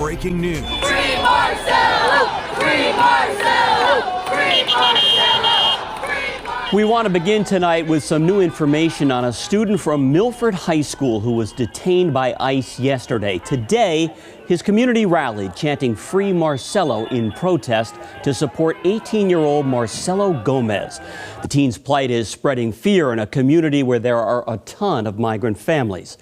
Breaking news. Free Marcelo! Free Marcelo! Free Marcelo! Free Marcelo! We want to begin tonight with some new information on a student from Milford High School who was detained by ICE yesterday. Today, his community rallied, chanting Free Marcelo in protest to support 18-year-old Marcelo Gomez. The teen's plight is spreading fear in a community where there are a ton of migrant families.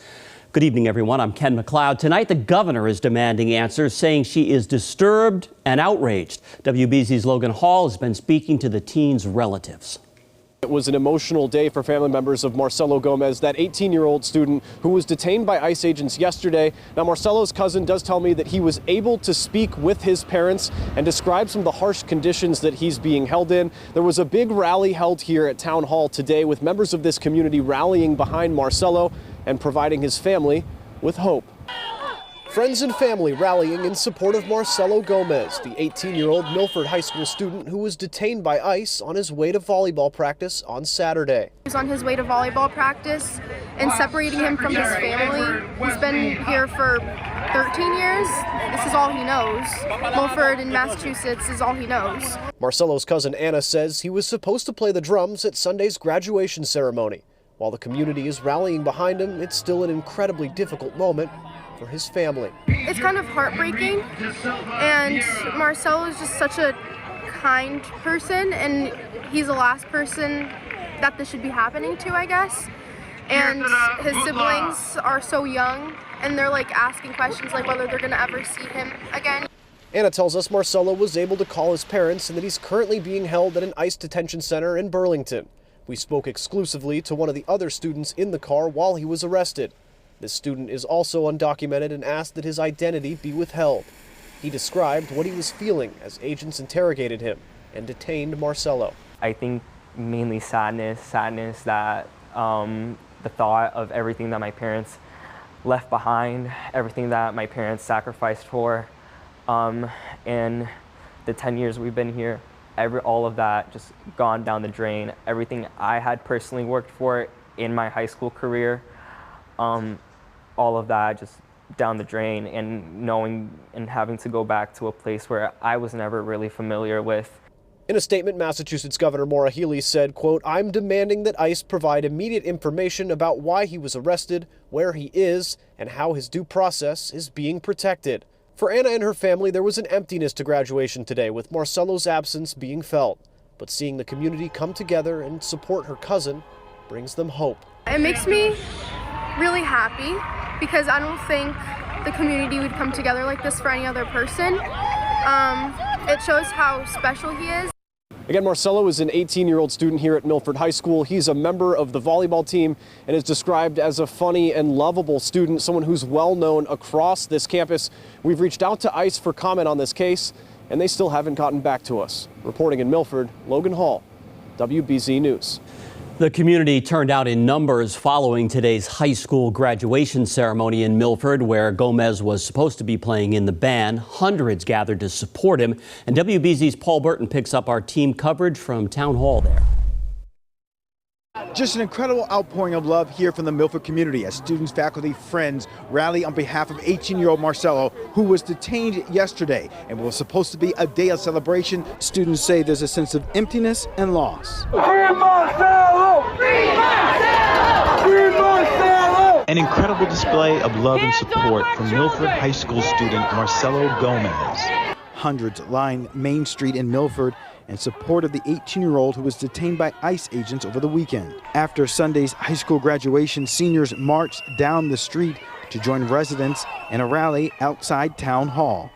Good evening, everyone. I'm Ken McLeod. Tonight, the governor is demanding answers, saying she is disturbed and outraged. WBZ's Logan Hall has been speaking to the teen's relatives. It was an emotional day for family members of Marcelo Gomez, that 18-year-old student who was detained by ICE agents yesterday. Now, Marcelo's cousin does tell me that he was able to speak with his parents and describe some of the harsh conditions that he's being held in. There was a big rally held here at Town Hall today with members of this community rallying behind Marcelo and providing his family with hope. Friends and family rallying in support of Marcelo Gomez, the 18-year-old Milford High School student who was detained by ICE on his way to volleyball practice on Saturday. He was on his way to volleyball practice and separating him from his family. He's been here for 13 years. This is all he knows. Milford in Massachusetts is all he knows. Marcelo's cousin Anna says he was supposed to play the drums at Sunday's graduation ceremony. While the community is rallying behind him, it's still an incredibly difficult moment for his family. It's kind of heartbreaking, and Marcelo is just such a kind person, and he's the last person that this should be happening to, I guess. And his siblings are so young, and they're like asking questions like whether they're gonna ever see him again. Anna tells us Marcelo was able to call his parents and that he's currently being held at an ICE detention center in Burlington. We spoke exclusively to one of the other students in the car while he was arrested. This student is also undocumented and asked that his identity be withheld. He described what he was feeling as agents interrogated him and detained Marcelo. I think mainly sadness that the thought of everything that my parents left behind, everything that my parents sacrificed for, and the 10 years we've been here, all of that just gone down the drain. Everything I had personally worked for in my high school career, all of that just down the drain, and knowing and having to go back to a place where I was never really familiar with. In a statement, Massachusetts Governor Maura Healey said, quote, "I'm demanding that ICE provide immediate information about why he was arrested, where he is, and how his due process is being protected." For Anna and her family, there was an emptiness to graduation today, with Marcelo's absence being felt. But seeing the community come together and support her cousin brings them hope. It makes me really happy because I don't think the community would come together like this for any other person. It shows how special he is. Again, Marcelo is an 18-year-old student here at Milford High School. He's a member of the volleyball team and is described as a funny and lovable student, someone who's well known across this campus. We've reached out to ICE for comment on this case, and they still haven't gotten back to us. Reporting in Milford, Logan Hall, WBZ News. The community turned out in numbers following today's high school graduation ceremony in Milford, where Gomez was supposed to be playing in the band. Hundreds gathered to support him, and WBZ's Paul Burton picks up our team coverage from Town Hall there. Just an incredible outpouring of love here from the Milford community as students, faculty, friends rally on behalf of 18-year-old Marcelo, who was detained yesterday and was supposed to be a day of celebration. Students say there's a sense of emptiness and loss. Free Marcelo! Free Marcelo! Free Marcelo! An incredible display of love and support from Milford High School student Marcelo Gomez. Hundreds line Main Street in Milford in support of the 18-year-old who was detained by ICE agents over the weekend. After Sunday's high school graduation, seniors marched down the street to join residents in a rally outside Town Hall.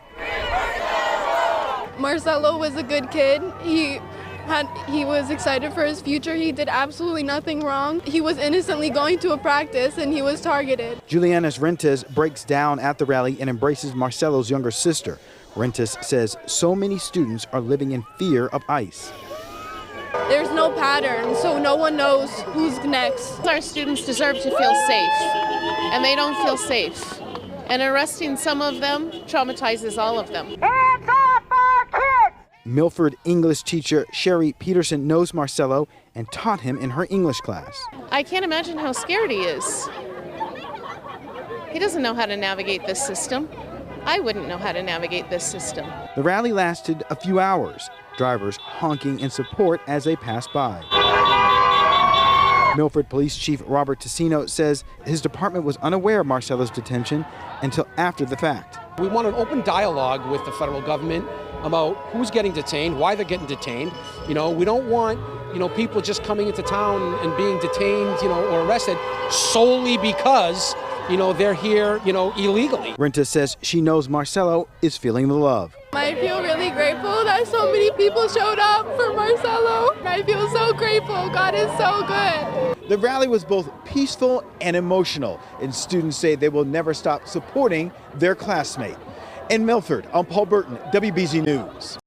Marcelo was a good kid. He was excited for his future. He did absolutely nothing wrong. He was innocently going to a practice and he was targeted. Juliana Rentes breaks down at the rally and embraces Marcelo's younger sister. Rentes says so many students are living in fear of ICE. There's no pattern, so no one knows who's next. Our students deserve to feel safe, and they don't feel safe. And arresting some of them traumatizes all of them. Hands off our kids! Milford English teacher Sherry Peterson knows Marcelo and taught him in her English class. I can't imagine how scared he is. He doesn't know how to navigate this system. I wouldn't know how to navigate this system. The rally lasted a few hours, drivers honking in support as they passed by. Milford Police Chief Robert Tassino says his department was unaware of Marcelo's detention until after the fact. We want an open dialogue with the federal government about who's getting detained, why they're getting detained. We don't want, people just coming into town and being detained, or arrested solely because, they're here, illegally. Renta says she knows Marcelo is feeling the love. I feel really grateful that so many people showed up for Marcelo. I feel so grateful. God is so good. The rally was both peaceful and emotional, and students say they will never stop supporting their classmate. In Milford, I'm Paul Burton, WBZ News.